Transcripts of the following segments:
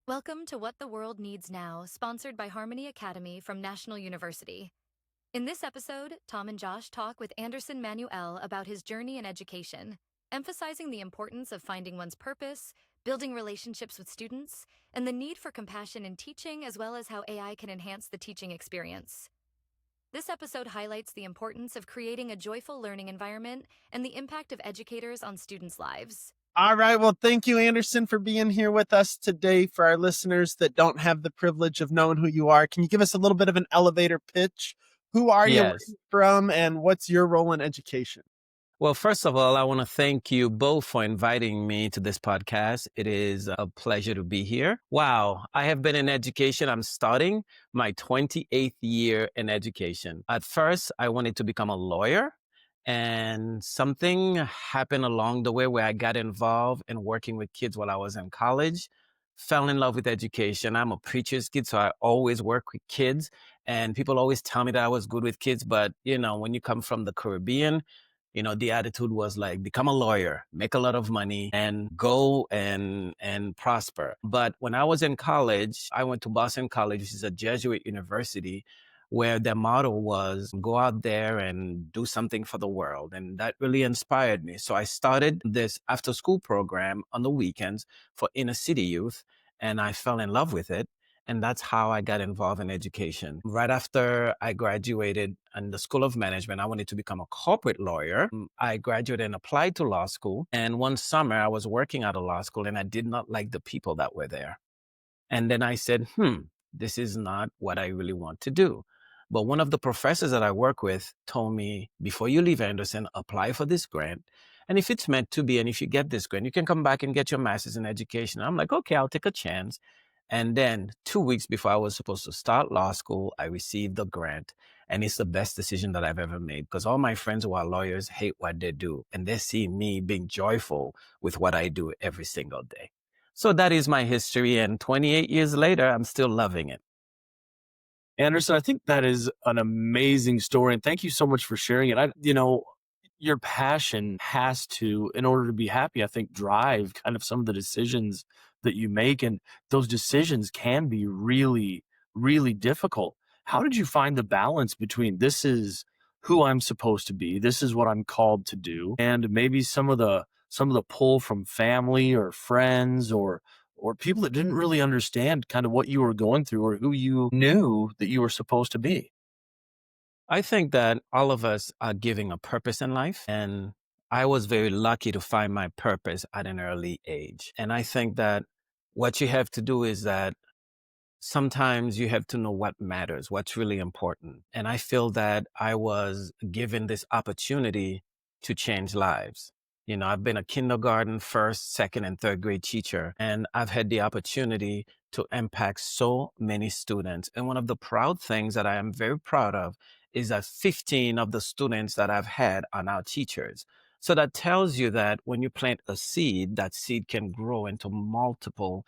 Welcome to What the World Needs Now, sponsored by Harmony Academy from National University. In this episode, Tom and Josh talk with Anderson Manuel about his journey in education, emphasizing the importance of finding one's purpose, building relationships with students, and the need for compassion in teaching, as well as how AI can enhance the teaching experience. This episode highlights the importance of creating a joyful learning environment and the impact of educators on students' lives. All right. Well, thank you, Anderson, for being here with us today. For our listeners that don't have the privilege of knowing who you are, can you give us a little bit of an elevator pitch? Who are you, where are Yes. you from, and what's your role in education? Well, first of all, I want to thank you both for inviting me to this podcast. It is a pleasure to be here. Wow. I have been in education. I'm starting my 28th year in education. At first, I wanted to become a lawyer, and something happened along the way where I got involved in working with kids while I was in college. Fell in love with education. I'm a preacher's kid, so I always work with kids. And people always tell me that I was good with kids. But, when you come from the Caribbean, the attitude was like, become a lawyer, make a lot of money and go and prosper. But when I was in college, I went to Boston College, which is a Jesuit university, where their motto was go out there and do something for the world. And that really inspired me. So I started this after school program on the weekends for inner city youth, and I fell in love with it. And that's how I got involved in education. Right after I graduated in the School of Management, I wanted to become a corporate lawyer. I graduated and applied to law school. And one summer I was working at a law school and I did not like the people that were there. And then I said, this is not what I really want to do. But one of the professors that I work with told me, before you leave Anderson, apply for this grant. And if it's meant to be, and if you get this grant, you can come back and get your master's in education. I'm like, okay, I'll take a chance. And then 2 weeks before I was supposed to start law school, I received the grant. And it's the best decision that I've ever made because all my friends who are lawyers hate what they do. And they see me being joyful with what I do every single day. So that is my history. And 28 years later, I'm still loving it. Anderson, I think that is an amazing story. And thank you so much for sharing it. Your passion has to, in order to be happy, I think, drive kind of some of the decisions that you make. And those decisions can be really, really difficult. How did you find the balance between this is who I'm supposed to be, this is what I'm called to do, and maybe some of the pull from family or friends or people that didn't really understand kind of what you were going through or who you knew that you were supposed to be? I think that all of us are giving a purpose in life. And I was very lucky to find my purpose at an early age. And I think that what you have to do is that sometimes you have to know what matters, what's really important. And I feel that I was given this opportunity to change lives. I've been a kindergarten, first, second, and third grade teacher, and I've had the opportunity to impact so many students. And one of the proud things that I am very proud of is that 15 of the students that I've had are now teachers. So that tells you that when you plant a seed, that seed can grow into multiple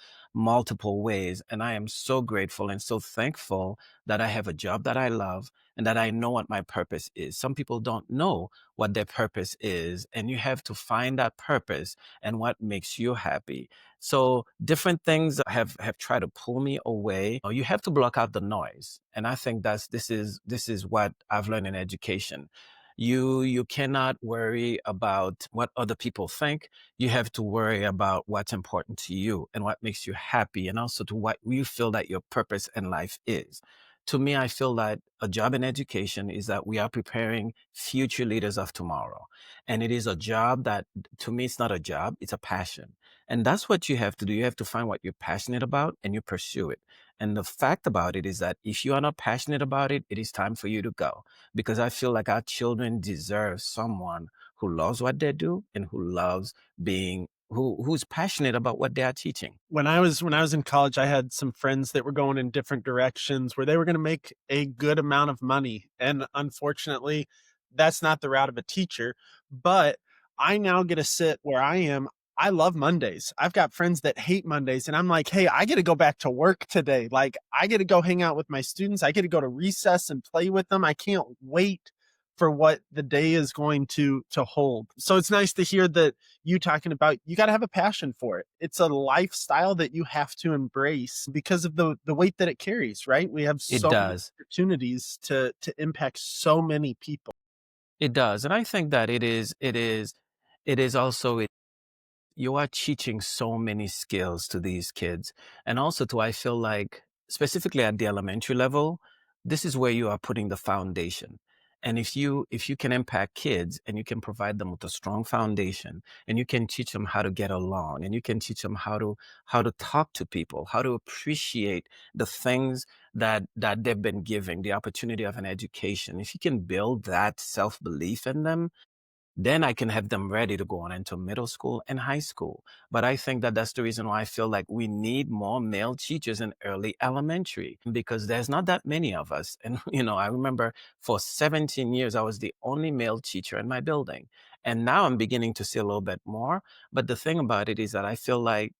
ways. And I am so grateful and so thankful that I have a job that I love and that I know what my purpose is. Some people don't know what their purpose is, and you have to find that purpose and what makes you happy. So different things have tried to pull me away. You have to block out the noise. And I think this is what I've learned in education. You cannot worry about what other people think. You have to worry about what's important to you and what makes you happy, and also to what you feel that your purpose in life is. To me, I feel that a job in education is that we are preparing future leaders of tomorrow. And it is a job that, to me, it's not a job, it's a passion. And that's what you have to do. You have to find what you're passionate about and you pursue it. And the fact about it is that if you are not passionate about it, it is time for you to go. Because I feel like our children deserve someone who loves what they do and who loves who's passionate about what they are teaching. When I was in college, I had some friends that were going in different directions where they were going to make a good amount of money. And unfortunately, that's not the route of a teacher. But I now get to sit where I am. I love Mondays. I've got friends that hate Mondays, and I'm like, hey, I get to go back to work today. Like, I get to go hang out with my students. I get to go to recess and play with them. I can't wait for what the day is going to hold. So it's nice to hear that you talking about you got to have a passion for it. It's a lifestyle that you have to embrace because of the weight that it carries, right? We have It so many does. opportunities to impact so many people. It does. And I think that it is also you are teaching so many skills to these kids. And also too, I feel like specifically at the elementary level, this is where you are putting the foundation. And if you can impact kids and you can provide them with a strong foundation and you can teach them how to get along and you can teach them how to talk to people, how to appreciate the things that they've been given, the opportunity of an education. If you can build that self-belief in them, then I can have them ready to go on into middle school and high school. But I think that that's the reason why I feel like we need more male teachers in early elementary because there's not that many of us. And, I remember for 17 years, I was the only male teacher in my building. And now I'm beginning to see a little bit more. But the thing about it is that I feel like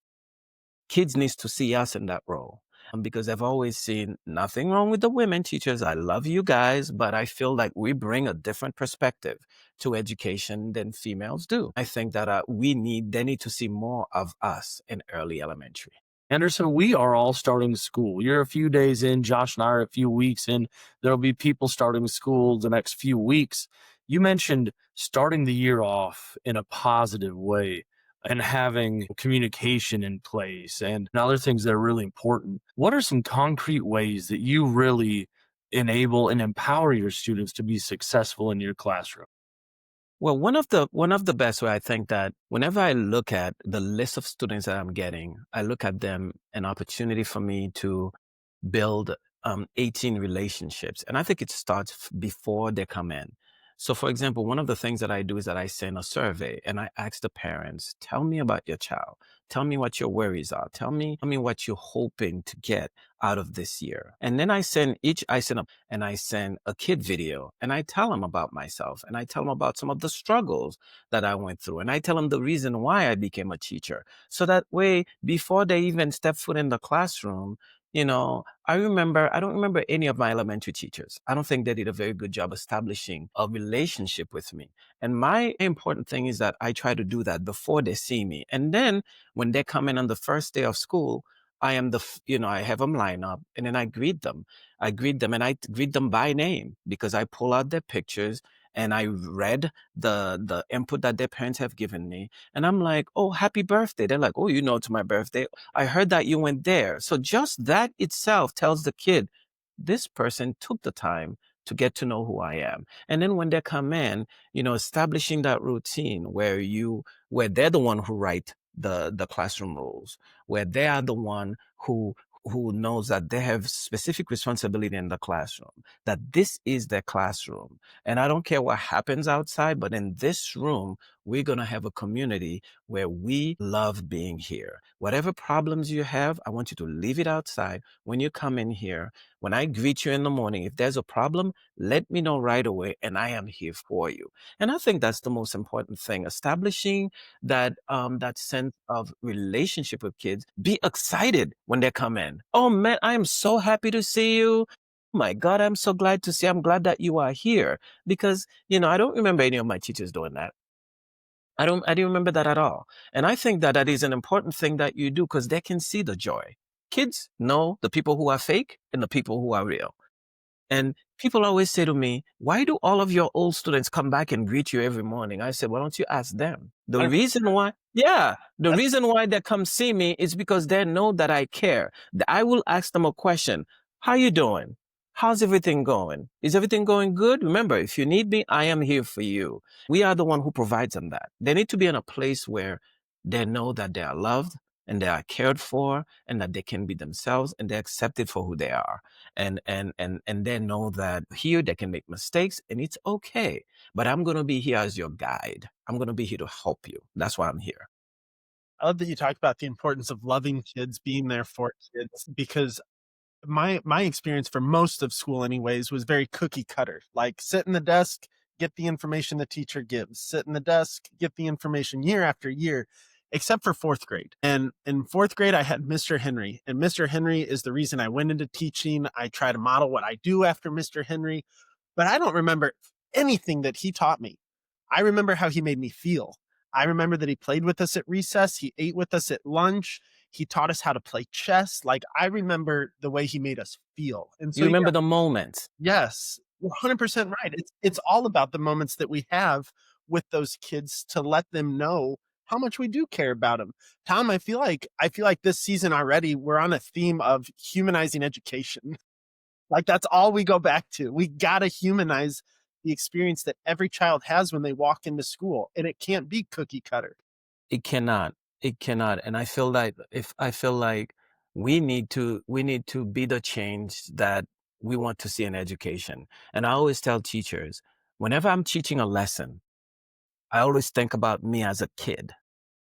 kids needs to see us in that role. Because I've always seen nothing wrong with the women teachers. I love you guys, but I feel like we bring a different perspective to education than females do. I think that they need to see more of us in early elementary. Anderson, we are all starting school. You're a few days in, Josh and I are a few weeks in. There'll be people starting school the next few weeks. You mentioned starting the year off in a positive way and having communication in place and other things that are really important. What are some concrete ways that you really enable and empower your students to be successful in your classroom? Well, one of the best way I think that whenever I look at the list of students that I'm getting, I look at them an opportunity for me to build 18 relationships. And I think it starts before they come in. So, for example, one of the things that I do is that I send a survey and I ask the parents, tell me about your child. Tell me what your worries are. Tell me what you're hoping to get out of this year. And then I send a kid video and I tell them about myself and I tell them about some of the struggles that I went through. And I tell them the reason why I became a teacher. So that way, before they even step foot in the classroom, I don't remember any of my elementary teachers. I don't think they did a very good job establishing a relationship with me. And my important thing is that I try to do that before they see me. And then when they come in on the first day of school, I have them line up and then I greet them. I greet them and I greet them by name because I pull out their pictures and I read the input that their parents have given me. And I'm like, oh, happy birthday. They're like, oh, it's my birthday. I heard that you went there. So just that itself tells the kid, this person took the time to get to know who I am. And then when they come in, establishing that routine where they're the one who write the classroom rules, where they are the one who knows that they have specific responsibility in the classroom, that this is their classroom. And I don't care what happens outside, but in this room, we're going to have a community where we love being here. Whatever problems you have, I want you to leave it outside. When you come in here, when I greet you in the morning, if there's a problem, let me know right away and I am here for you. And I think that's the most important thing, establishing that sense of relationship with kids. Be excited when they come in. Oh man, I am so happy to see you. Oh my God, I'm so glad to see. I'm glad that you are here because, I don't remember any of my teachers doing that. I didn't remember that at all. And I think that that is an important thing that you do because they can see the joy. Kids know the people who are fake and the people who are real. And people always say to me, why do all of your old students come back and greet you every morning? I said, why don't you ask them? The reason why they come see me is because they know that I care. I will ask them a question. How you doing? How's everything going? Is everything going good? Remember, if you need me, I am here for you. We are the one who provides them that. They need to be in a place where they know that they are loved and they are cared for and that they can be themselves and they're accepted for who they are and they know that here they can make mistakes and it's okay. But I'm going to be here as your guide. I'm going to be here to help you. That's why I'm here. I love that you talked about the importance of loving kids, being there for kids, because my experience for most of school anyways was very cookie cutter. Like sit in the desk, get the information the teacher gives, sit in the desk, get the information year after year, except for fourth grade. And in fourth grade, I had Mr. Henry, and Mr. Henry is the reason I went into teaching. I try to model what I do after Mr. Henry, but I don't remember anything that he taught me. I remember how he made me feel. I remember that he played with us at recess. He ate with us at lunch. He taught us how to play chess. Like, I remember the way he made us feel. And so, You remember the moments. yes, you're 100% right. It's all about the moments that we have with those kids to let them know how much we do care about them. Tom, I feel like this season already we're on a theme of humanizing education. Like, that's all we go back to. We got to humanize the experience that every child has when they walk into school, and it can't be cookie cutter. It cannot. It cannot. And I feel like we need to be the change that we want to see in education. And I always tell teachers, whenever I'm teaching a lesson, I always think about me as a kid.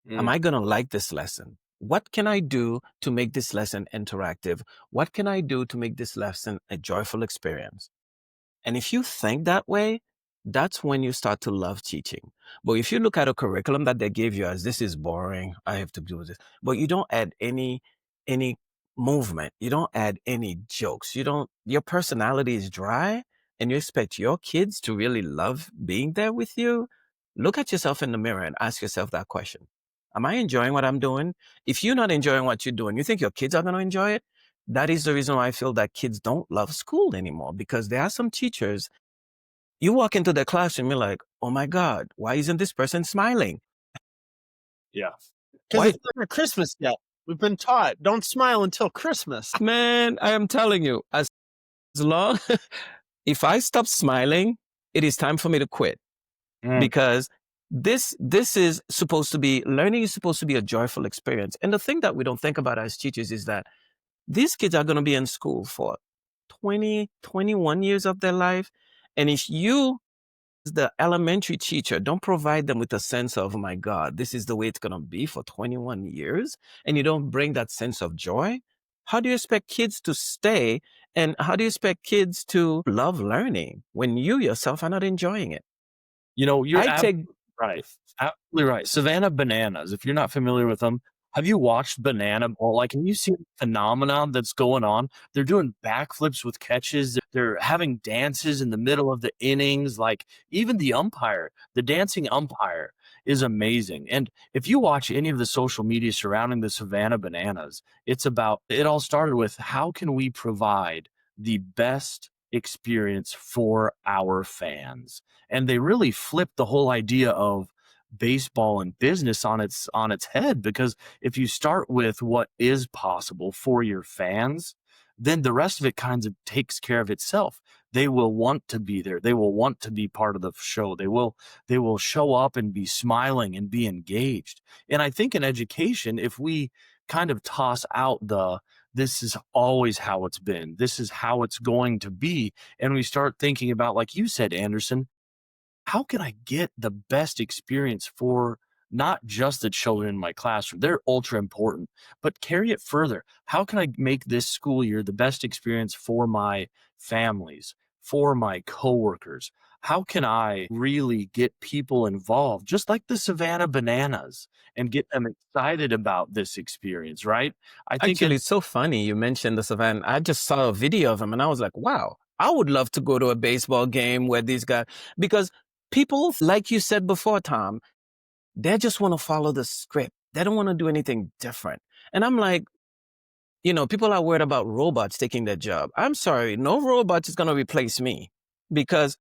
Am I going to like this lesson? What can I do to make this lesson interactive? What can I do to make this lesson a joyful experience? And if you think that way, that's when you start to love teaching. But if you look at a curriculum that they gave you as this is boring, I have to do this, but you don't add any movement, you don't add any jokes, your personality is dry, and you expect your kids to really love being there with you, look at yourself in the mirror and ask yourself that question. Am I enjoying what I'm doing? If you're not enjoying what you're doing, you think your kids are going to enjoy it? That is the reason why I feel that kids don't love school anymore, because there are some teachers, you walk into their classroom, you're like, oh my God, why isn't this person smiling? Yeah. Because Why? it's not Christmas yet. We've been taught, don't smile until Christmas. Man, I am telling you, as long, if I stop smiling, it is time for me to quit, because this is supposed to be, learning is supposed to be a joyful experience. And the thing that we don't think about as teachers is that these kids are going to be in school for 20, 21 years of their life. And if you, as the elementary teacher, don't provide them with a sense of, oh my God, this is the way it's going to be for 21 years, and you don't bring that sense of joy, how do you expect kids to stay? And how do you expect kids to love learning when you yourself are not enjoying it? You're I take right. Absolutely right. Savannah Bananas, if you're not familiar with them, have you watched Banana Ball? Like, have you seen the phenomenon that's going on? They're doing backflips with catches. They're having dances in the middle of the innings. Like, even the umpire, the dancing umpire is amazing. And if you watch any of the social media surrounding the Savannah Bananas, it all started with how can we provide the best experience for our fans? And they really flipped the whole idea of baseball and business on its head, because if you start with what is possible for your fans, then the rest of it kind of takes care of itself. They will want to be there. They will want to be part of the show. They will show up and be smiling and be engaged. And I think in education, if we kind of toss out the this is always how it's been, this is how it's going to be, and we start thinking about, like you said, Anderson, how can I get the best experience for not just the children in my classroom? They're ultra important, but carry it further. How can I make this school year the best experience for my families, for my coworkers? How can I really get people involved, just like the Savannah Bananas, and get them excited about this experience, right? I think Actually, it's so funny you mentioned the Savannah. I just saw a video of him and I was like, wow, I would love to go to a baseball game where these guys, because people, like you said before, Tom, they just want to follow the script. They don't want to do anything different. And I'm like, people are worried about robots taking their job. I'm sorry, no robot is going to replace me, because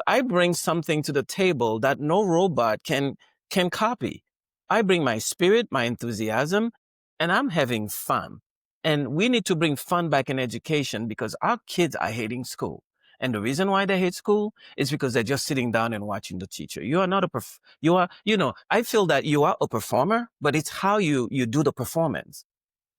I bring something to the table that no robot can copy. I bring my spirit, my enthusiasm, and I'm having fun. And we need to bring fun back in education, because our kids are hating school. And the reason why they hate school is because they're just sitting down and watching the teacher. You are not I feel that you are a performer, but it's how you do the performance.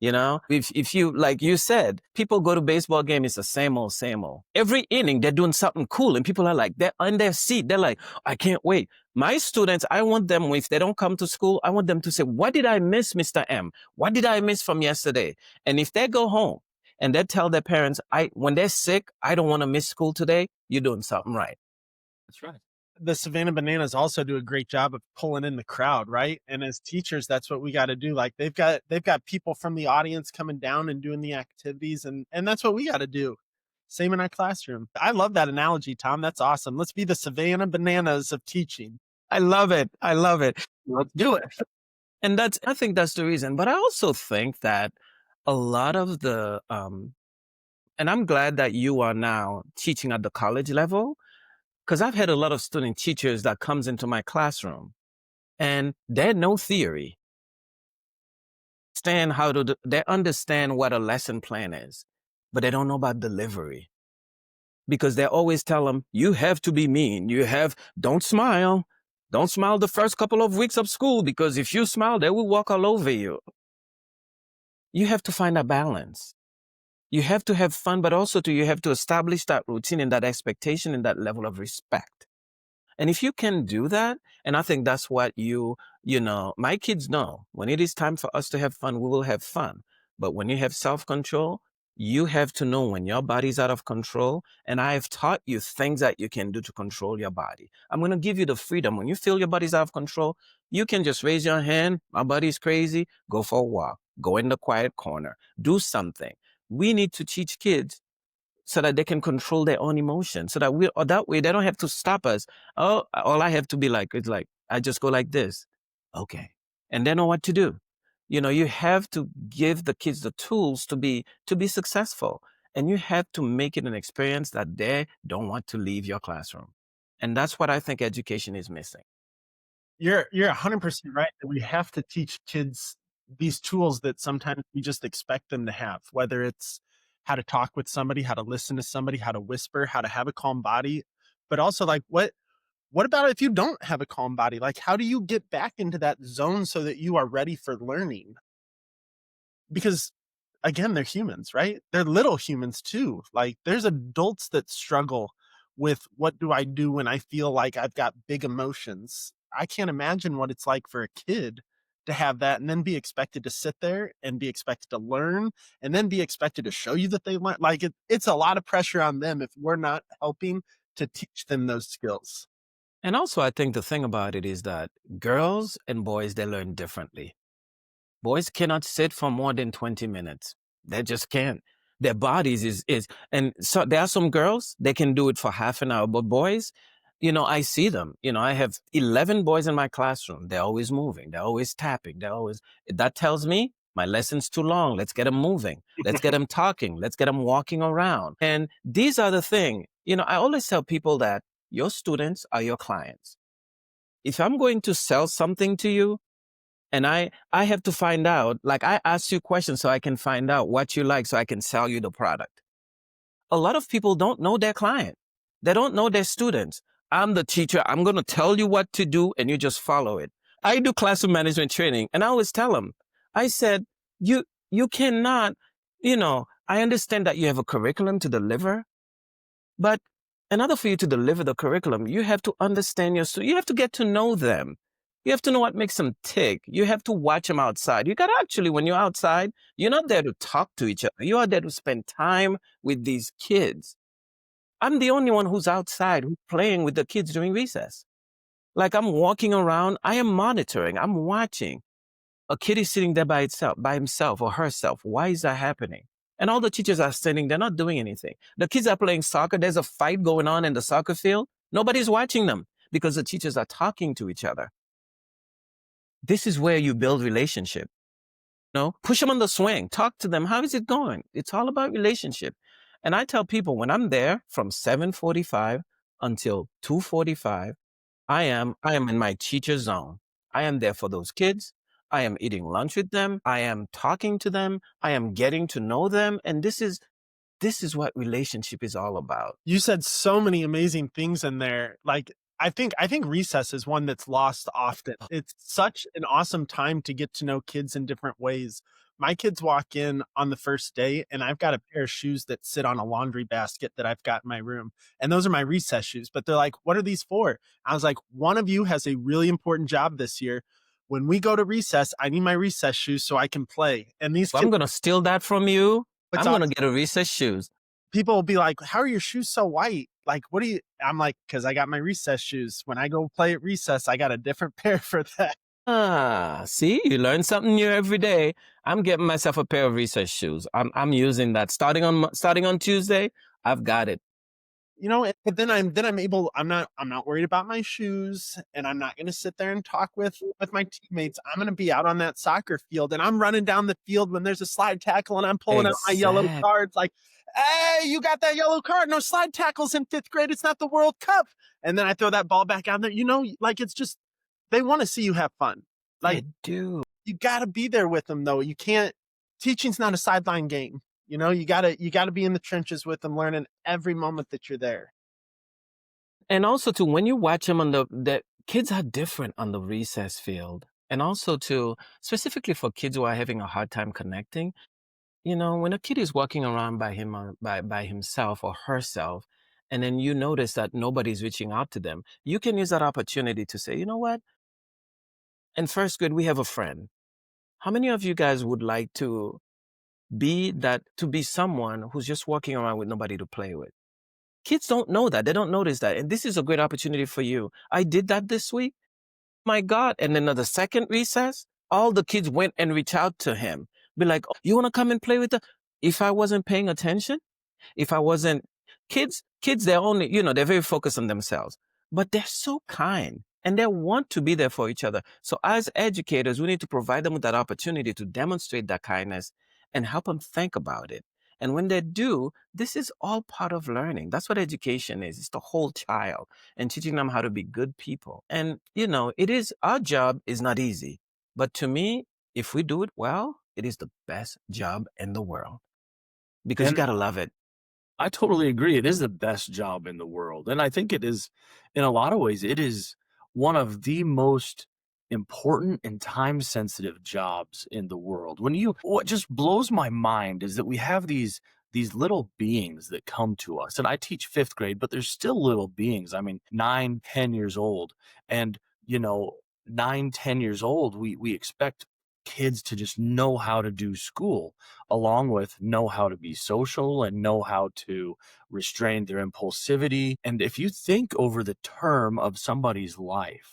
If you, like you said, people go to baseball game, it's the same old, same old. Every inning, they're doing something cool, and people are like, they're on their seat. They're like, I can't wait. My students, I want them, if they don't come to school, I want them to say, what did I miss, Mr. M? What did I miss from yesterday? And if they go home and they tell their parents, when they're sick, I don't want to miss school today, you're doing something right. that's right. The Savannah Bananas also do a great job of pulling in the crowd, right? And as teachers, that's what we got to do. Like, they've got people from the audience coming down and doing the activities, and that's what we got to do. Same in our classroom. I love that analogy, Tom. That's awesome. Let's be the Savannah bananas of teaching. I love it. I love it. Let's do it. And I think that's the reason. But I also think that a lot of and I'm glad that you are now teaching at the college level, because I've had a lot of student teachers that comes into my classroom and they know theory, they understand what a lesson plan is, but they don't know about delivery, because they always tell them, you have to be mean. Don't smile. Don't smile the first couple of weeks of school, because if you smile, they will walk all over you. You have to find a balance. You have to have fun, but also you have to establish that routine and that expectation and that level of respect. And if you can do that, and I think that's what my kids know, when it is time for us to have fun, we will have fun. But when you have self-control, you have to know when your body's out of control. And I have taught you things that you can do to control your body. I'm going to give you the freedom. When you feel your body's out of control, you can just raise your hand. My body's crazy. Go for a walk. Go in the quiet corner. Do something. We need to teach kids so that they can control their own emotions, so that way they don't have to stop us. Oh, all I have to be like, it's like, I just go like this. Okay. And they know what to do. You have to give the kids the tools to be successful, and you have to make it an experience that they don't want to leave your classroom. And that's what I think education is missing. You're 100% right that we have to teach kids these tools that sometimes we just expect them to have, whether it's how to talk with somebody, how to listen to somebody, how to whisper, how to have a calm body, but also like what about if you don't have a calm body? Like, how do you get back into that zone so that you are ready for learning? Because again, they're humans, right? They're little humans too. Like, there's adults that struggle with what do I do when I feel like I've got big emotions. I can't imagine what it's like for a kid to have that and then be expected to sit there and be expected to learn and then be expected to show you that they learn. Like, it's a lot of pressure on them if we're not helping to teach them those skills. And also, I think the thing about it is that girls and boys, they learn differently. Boys cannot sit for more than 20 minutes. They just can't. Their bodies and so there are some girls, they can do it for half an hour, but boys, I see them. I have 11 boys in my classroom. They're always moving. They're always tapping. That tells me my lesson's too long. Let's get them moving. Let's get them talking. Let's get them walking around. And these are the thing. I always tell people that your students are your clients. If I'm going to sell something to you, and I have to find out, like, I ask you questions so I can find out what you like so I can sell you the product. A lot of people don't know their client. They don't know their students. I'm the teacher. I'm going to tell you what to do and you just follow it. I do classroom management training and I always tell them, I said, you cannot, I understand that you have a curriculum to deliver, but in order for you to deliver the curriculum, you have to understand your students. You have to get to know them. You have to know what makes them tick. You have to watch them outside. You got to actually, when you're outside, you're not there to talk to each other. You are there to spend time with these kids. I'm the only one who's outside, who's playing with the kids during recess. Like, I'm walking around, I am monitoring, I'm watching. A kid is sitting there by himself or herself. Why is that happening? And all the teachers are standing, they're not doing anything. The kids are playing soccer. There's a fight going on in the soccer field. Nobody's watching them because the teachers are talking to each other. This is where you build relationship. Push them on the swing, talk to them. How is it going? It's all about relationship. And I tell people when I'm there from 7:45 until 2:45, I am in my teacher zone. I am there for those kids. I am eating lunch with them. I am talking to them. I am getting to know them. And this is what relationship is all about. You said so many amazing things in there. Like, I think recess is one that's lost often. It's such an awesome time to get to know kids in different ways. My kids walk in on the first day and I've got a pair of shoes that sit on a laundry basket that I've got in my room. And those are my recess shoes, but they're like, what are these for? I was like, one of you has a really important job this year. When we go to recess, I need my recess shoes so I can play. And these So kids, I'm going to steal that from you. I'm awesome. going to get a recess shoes. People will be like, how are your shoes so white? Like, what do you, I'm like, because I got my recess shoes. When I go play at recess, I got a different pair for that. See, you learn something new every day. I'm getting myself a pair of recess shoes. I'm using that starting on Tuesday. I've got it. But then I'm not worried about my shoes, and I'm not gonna sit there and talk with my teammates. I'm gonna be out on that soccer field, and I'm running down the field when there's a slide tackle, and I'm pulling out my yellow Exact. cards like, "Hey, you got that yellow card? No slide tackles in 5th grade. It's not the World Cup." And then I throw that ball back out there. Like it's just they want to see you have fun. They Like do. you got to be there with them though. You can't. Teaching's not a sideline game. You gotta be in the trenches with them, learning every moment that you're there. And also too, when you watch them on the kids are different on the recess field. And also too, specifically for kids who are having a hard time connecting, when a kid is walking around by him or by himself or herself, and then you notice that nobody's reaching out to them, you can use that opportunity to say, you know what? In first grade, we have a friend. How many of you guys would like to be someone who's just walking around with nobody to play with? Kids don't know that. They don't notice that. And this is a great opportunity for you. I did that this week. My God. And then at the second recess, all the kids went and reached out to him. Be like, oh, you want to come and play with us? If I wasn't paying attention, if I wasn't kids, they're only, they're very focused on themselves, but they're so kind and they want to be there for each other. So as educators, we need to provide them with that opportunity to demonstrate that kindness and help them think about it. And when they do, this is all part of learning. That's what education is. It's the whole child and teaching them how to be good people. And, our job is not easy, but to me, if we do it well, it is the best job in the world because you And got to love it. I totally agree. It is the best job in the world. And I think it is, in a lot of ways, it is one of the most important and time sensitive jobs in the world. What just blows my mind is that we have these little beings that come to us. And I teach 5th grade, but there's still little beings. I mean, 9, 10 years old. And, you know, 9, 10 years old, we expect kids to just know how to do school along with know how to be social and know how to restrain their impulsivity. And if you think over the term of somebody's life,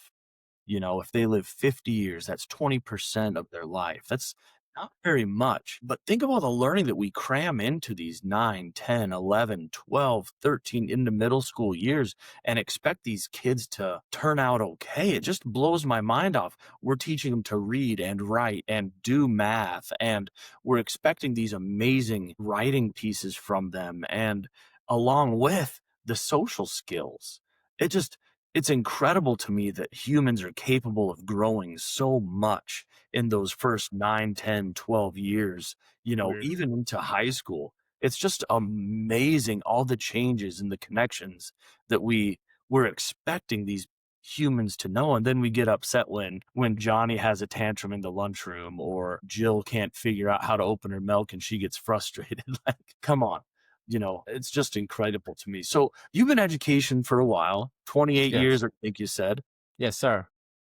if they live 50 years, that's 20% of their life. That's not very much. But think of all the learning that we cram into these 9, 10, 11, 12, 13 into middle school years and expect these kids to turn out okay. It just blows my mind off. We're teaching them to read and write and do math, and we're expecting these amazing writing pieces from them, and along with the social skills. It just, it's incredible to me that humans are capable of growing so much in those first 9, 10, 12 years, Weird. even into high school. It's just amazing all the changes and the connections that we're expecting these humans to know. And then we get upset when Johnny has a tantrum in the lunchroom, or Jill can't figure out how to open her milk and she gets frustrated. Like, come on. It's just incredible to me. So you've been in education for a while, 28 Yes. years, I think you said, Yes, sir.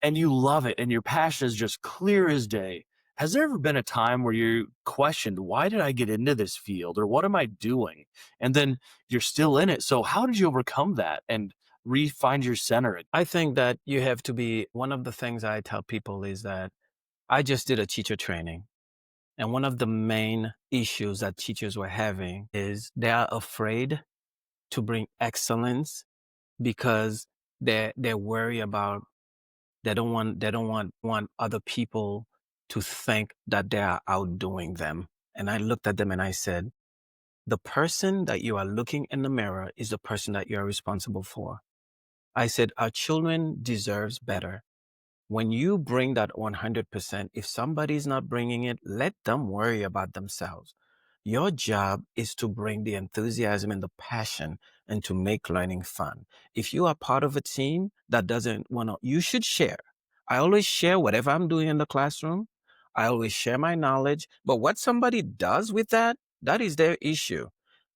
and you love it and your passion is just clear as day. Has there ever been a time where you questioned, why did I get into this field, or what am I doing? And then you're still in it. So how did you overcome that and re-find your center? I think that you have to be, one of the things I tell people is that I just did a teacher training. And one of the main issues that teachers were having is they are afraid to bring excellence because they're worried about, they don't want other people to think that they are outdoing them. And I looked at them and I said, the person that you are looking in the mirror is the person that you are responsible for. I said, our children deserves better. When you bring that 100%, if somebody's not bringing it, let them worry about themselves. Your job is to bring the enthusiasm and the passion and to make learning fun. If you are part of a team that doesn't want to, you should share. I always share whatever I'm doing in the classroom. I always share my knowledge, but what somebody does with that, that is their issue.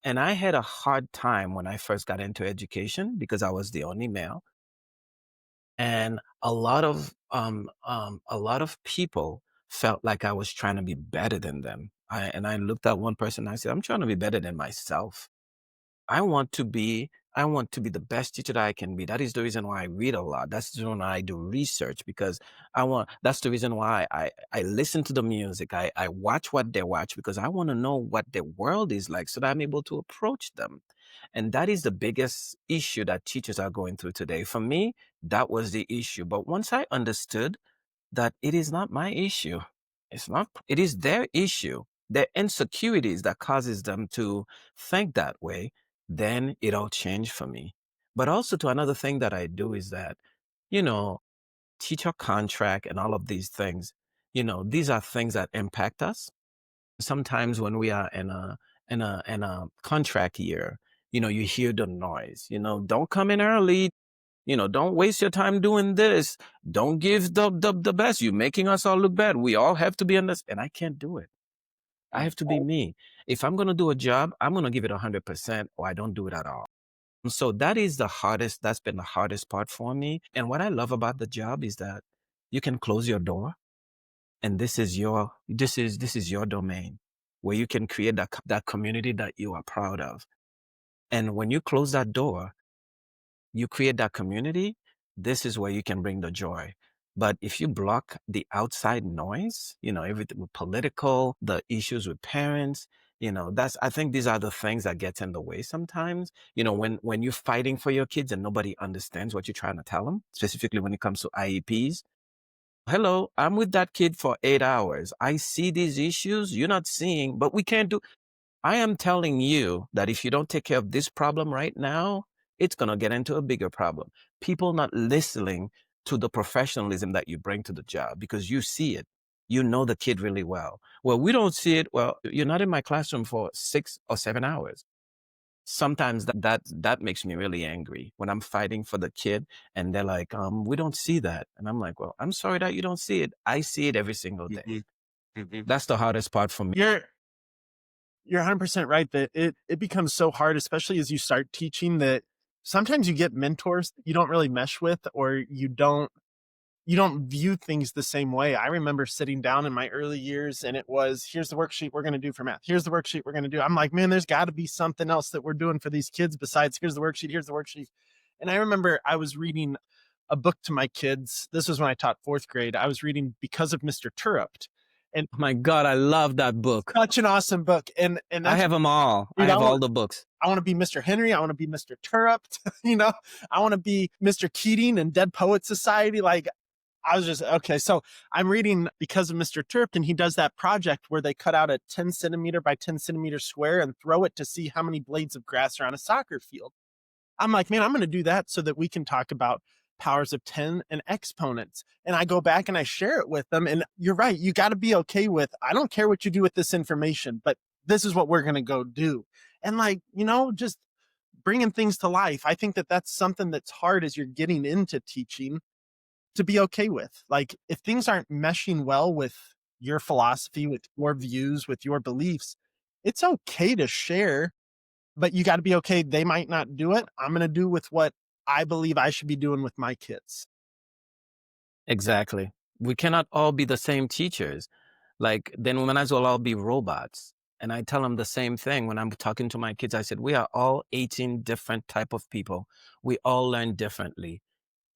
And I had a hard time when I first got into education because I was the only male. And a lot of people felt like I was trying to be better than them. I looked at one person and I said, I'm trying to be better than myself. I want to be the best teacher that I can be. That is the reason why I read a lot. That's the reason why I do research, because that's the reason why I listen to the music. I watch what they watch because I want to know what the world is like so that I'm able to approach them. And that is the biggest issue that teachers are going through today. For me, that was the issue. But once I understood that it is not my issue, it is their issue, their insecurities that causes them to think that way, then it all changed for me. But also to another thing that I do is that, you know, teacher contract and all of these things, these are things that impact us. Sometimes when we are in a contract year, you hear the noise, don't come in early, don't waste your time doing this. Don't give the best. You're making us all look bad. We all have to be on this. And I can't do it. I have to be me. If I'm going to do a job, I'm going to give it 100% or I don't do it at all. So that's been the hardest part for me. And what I love about the job is that you can close your door and this is your domain where you can create that community that you are proud of. And when you close that door, you create that community, this is where you can bring the joy. But if you block the outside noise, everything with political, the issues with parents, I think these are the things that get in the way sometimes. When you're fighting for your kids and nobody understands what you're trying to tell them, specifically when it comes to IEPs. Hello, I'm with that kid for 8 hours. I see these issues you're not seeing, but we can't do. I am telling you that if you don't take care of this problem right now, it's going to get into a bigger problem. People not listening to the professionalism that you bring to the job because you see it. You know the kid really well. Well, we don't see it. Well, you're not in my classroom for 6 or 7 hours. Sometimes that makes me really angry when I'm fighting for the kid and they're like, we don't see that. And I'm like, well, I'm sorry that you don't see it. I see it every single day. That's the hardest part for me. You're 100% right that it becomes so hard, especially as you start teaching, that sometimes you get mentors that you don't really mesh with, or you don't view things the same way. I remember sitting down in my early years and it was, here's the worksheet we're going to do for math. Here's the worksheet we're going to do. I'm like, man, there's got to be something else that we're doing for these kids besides here's the worksheet, here's the worksheet. And I remember I was reading a book to my kids. This was when I taught 4th grade. I was reading Because of Mr. Turrupt. And oh my God, I love that book. Such an awesome book. And I have them all. Dude, I have all the books. I want to be Mr. Henry. I want to be Mr. Turrupt. I want to be Mr. Keating and Dead Poet Society. Like, I was just, okay. So I'm reading Because of Mr. Turrupt, and he does that project where they cut out a 10 centimeter by 10 centimeter square and throw it to see how many blades of grass are on a soccer field. I'm like, man, I'm going to do that so that we can talk about powers of 10 and exponents. And I go back and I share it with them. And you're right. You got to be okay with, I don't care what you do with this information, but this is what we're going to go do. And just bringing things to life. I think that that's something that's hard as you're getting into teaching to be okay with. Like, if things aren't meshing well with your philosophy, with your views, with your beliefs, it's okay to share, but you got to be okay. They might not do it. I'm going to do with what I believe I should be doing with my kids. Exactly. We cannot all be the same teachers. Then we might as well all be robots. And I tell them the same thing when I'm talking to my kids. I said, we are all 18 different type of people. We all learn differently.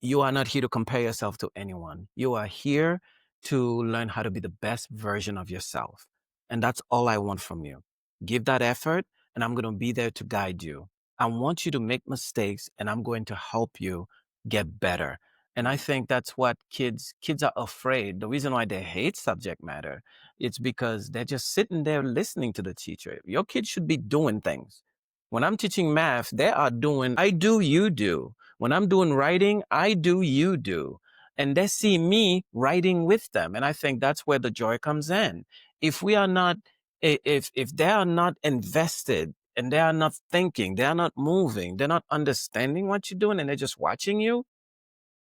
You are not here to compare yourself to anyone. You are here to learn how to be the best version of yourself. And that's all I want from you. Give that effort, and I'm going to be there to guide you. I want you to make mistakes, and I'm going to help you get better. And I think that's what kids are afraid. The reason why they hate subject matter, it's because they're just sitting there listening to the teacher. Your kids should be doing things. When I'm teaching math, they are doing, I do, you do. When I'm doing writing, I do, you do. And they see me writing with them. And I think that's where the joy comes in. If we are not, if they are not invested and they are not thinking, they are not moving, they're not understanding what you're doing, and they're just watching you,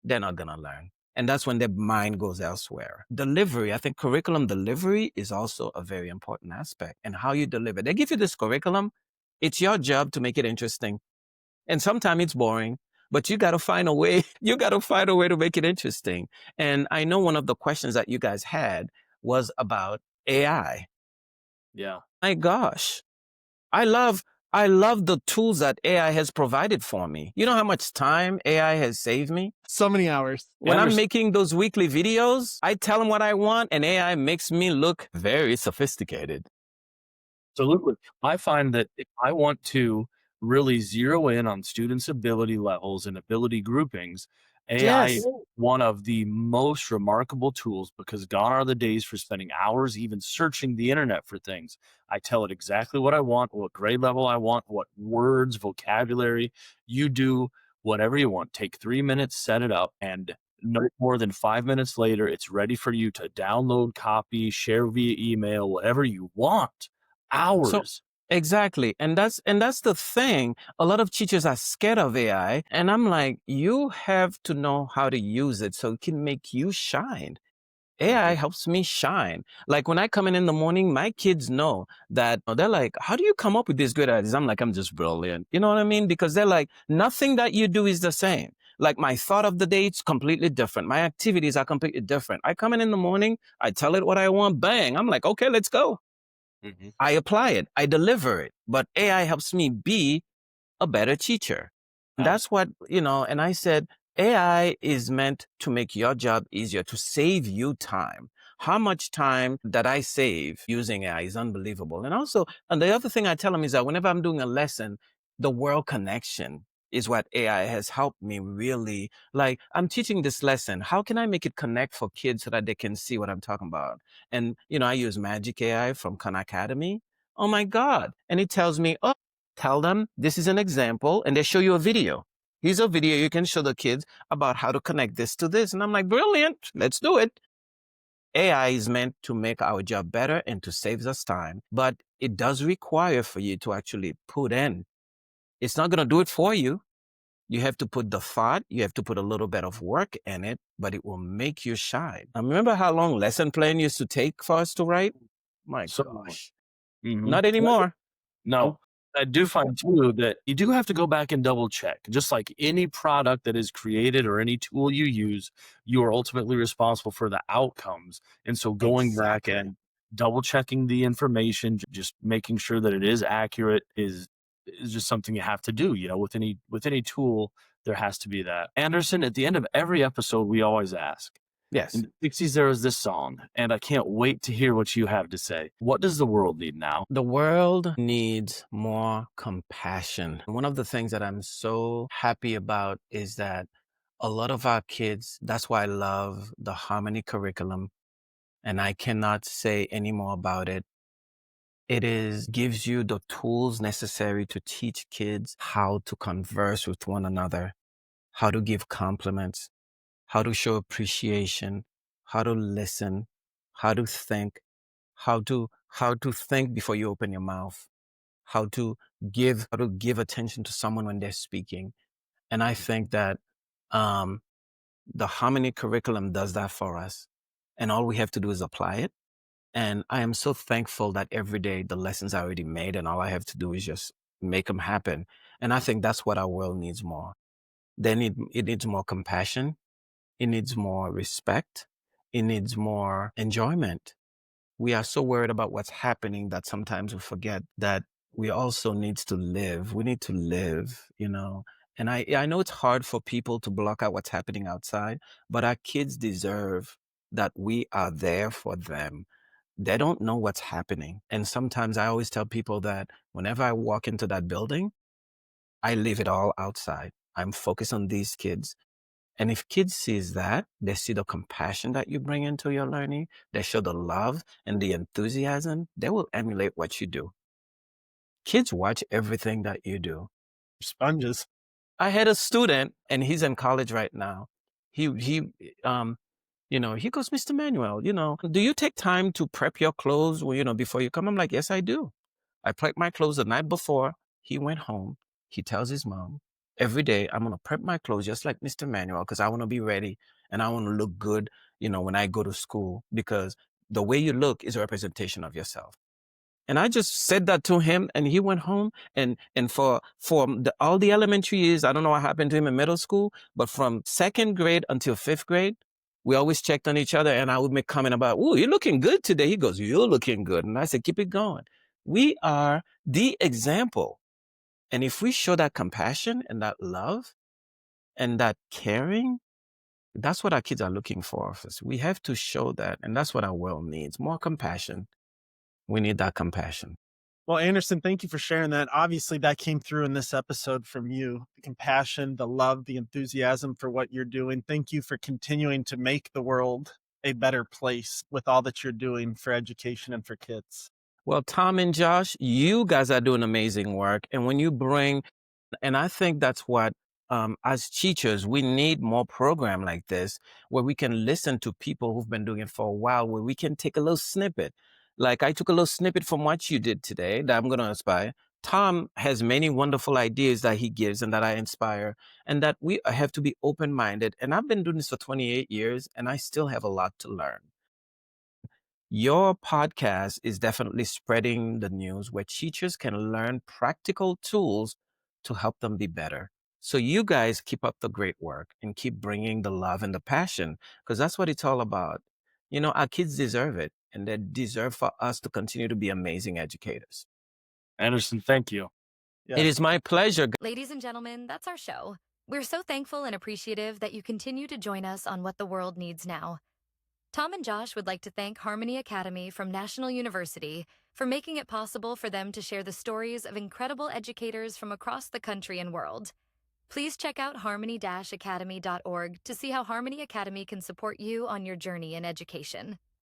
they're not going to learn. And that's when their mind goes elsewhere. Delivery, I think curriculum delivery is also a very important aspect, and how you deliver. They give you this curriculum. It's your job to make it interesting. And sometimes it's boring, but you got to find a way. You got to find a way to make it interesting. And I know one of the questions that you guys had was about AI. Yeah. My gosh, I love the tools that AI has provided for me. You know how much time AI has saved me? So many hours. When I'm making those weekly videos, I tell them what I want, and AI makes me look very sophisticated. Absolutely. I find that if I want to really zero in on students' ability levels and ability groupings, AI is Yes. one of the most remarkable tools because gone are the days for spending hours even searching the internet for things. I tell it exactly what I want, what grade level I want, what words, vocabulary. You do whatever you want. Take 3 minutes, set it up, and no more than 5 minutes later, it's ready for you to download, copy, share via email, whatever you want. So Hours. exactly. And that's the thing. A lot of teachers are scared of AI. And I'm like, you have to know how to use it so it can make you shine. AI Mhm. helps me shine. Like when I come in the morning, my kids know that they're like, how do you come up with these great ideas? I'm like, I'm just brilliant. You know what I mean? Because they're like, nothing that you do is the same. Like my thought of the day, it's completely different. My activities are completely different. I come in the morning, I tell it what I want, bang. I'm like, okay, let's go. Mhm. I apply it, I deliver it. But AI helps me be a better teacher. That's what, and I said, AI is meant to make your job easier, to save you time. How much time that I save using AI is unbelievable. And the other thing I tell them is that whenever I'm doing a lesson, the world connection is what AI has helped me really. Like, I'm teaching this lesson. How can I make it connect for kids so that they can see what I'm talking about? And, I use Magic AI from Khan Academy. Oh my God. And it tells me, oh, tell them this is an example, and they show you a video. Here's a video you can show the kids about how to connect this to this. And I'm like, brilliant, let's do it. AI is meant to make our job better and to save us time, but it does require for you to actually put in. It's not going to do it for you. You have to put the thought, you have to put a little bit of work in it, but it will make you shine. I remember how long lesson plan used to take for us to write? My So gosh, mhm. not anymore. No. I do find too that you do have to go back and double check. Just like any product that is created or any tool you use, you are ultimately responsible for the outcomes. And so going back Exactly. and double checking the information, just making sure that it is accurate is just something you have to do. With any tool, there has to be that. Anderson, at the end of every episode, we always ask. In Yes. the 60s, there was this song, and I can't wait to hear what you have to say. What does the world need now? The world needs more compassion. One of the things that I'm so happy about is that a lot of our kids, that's why I love the Harmony curriculum, and I cannot say any more about it. It gives you the tools necessary to teach kids how to converse with one another, how to give compliments, how to show appreciation, how to listen, how to think, how to think before you open your mouth, how to give attention to someone when they're speaking. And I think that um, the Harmony curriculum does that for us. And all we have to do is apply it. And I am so thankful that every day the lessons are already made and all I have to do is just make them happen. And I think that's what our world needs more. It needs more compassion. It needs more respect. It needs more enjoyment. We are so worried about what's happening that sometimes we forget that we also needs to live. We need to live. And I know it's hard for people to block out what's happening outside, but our kids deserve that we are there for them. They don't know what's happening. And sometimes I always tell people that whenever I walk into that building, I leave it all outside. I'm focused on these kids. And if kids sees that, they see the compassion that you bring into your learning, they show the love and the enthusiasm, they will emulate what you do. Kids watch everything that you do. Sponges. I had a student and he's in college right now. Um he goes, Mr. Manuel, do you take time to prep your clothes, before you come? I'm like, yes, I do. I prep my clothes the night before. He went home. He tells his mom, every day I'm going to prep my clothes just like Mr. Manuel because I want to be ready and I want to look good, when I go to school because the way you look is a representation of yourself. And I just said that to him and he went home and for all the elementary years, I don't know what happened to him in middle school, but from second grade until fifth grade, we always checked on each other and I would make comment about, "Ooh, you're looking good today." He goes, "You're looking good." And I said, "Keep it going." We are the example. And if we show that compassion and that love and that caring, that's what our kids are looking for. We have to show that. And that's what our world needs, more compassion. We need that compassion. Well, Anderson, thank you for sharing that. Obviously, that came through in this episode from you, the compassion, the love, the enthusiasm for what you're doing. Thank you for continuing to make the world a better place with all that you're doing for education and for kids. Well, Tom and Josh, you guys are doing amazing work. And when you bring, and I think that's what, as teachers, we need more program like this where we can listen to people who've been doing it for a while, where we can take a little snippet. Like I took a little snippet from what you did today that I'm going to inspire. Tom has many wonderful ideas that he gives and that I inspire, and that we have to be open minded. And I've been doing this for 28 years, and I still have a lot to learn. Your podcast is definitely spreading the news where teachers can learn practical tools to help them be better. So you guys keep up the great work and keep bringing the love and the passion, because that's what it's all about. You know, our kids deserve it, and they deserve for us to continue to be amazing educators. Anderson, thank you. It Yes. is my pleasure. Ladies and gentlemen, that's our show. We're so thankful and appreciative that you continue to join us on What the World Needs Now. Tom and Josh would like to thank Harmony Academy from National University for making it possible for them to share the stories of incredible educators from across the country and world. Please check out harmony-academy.org to see how Harmony Academy can support you on your journey in education.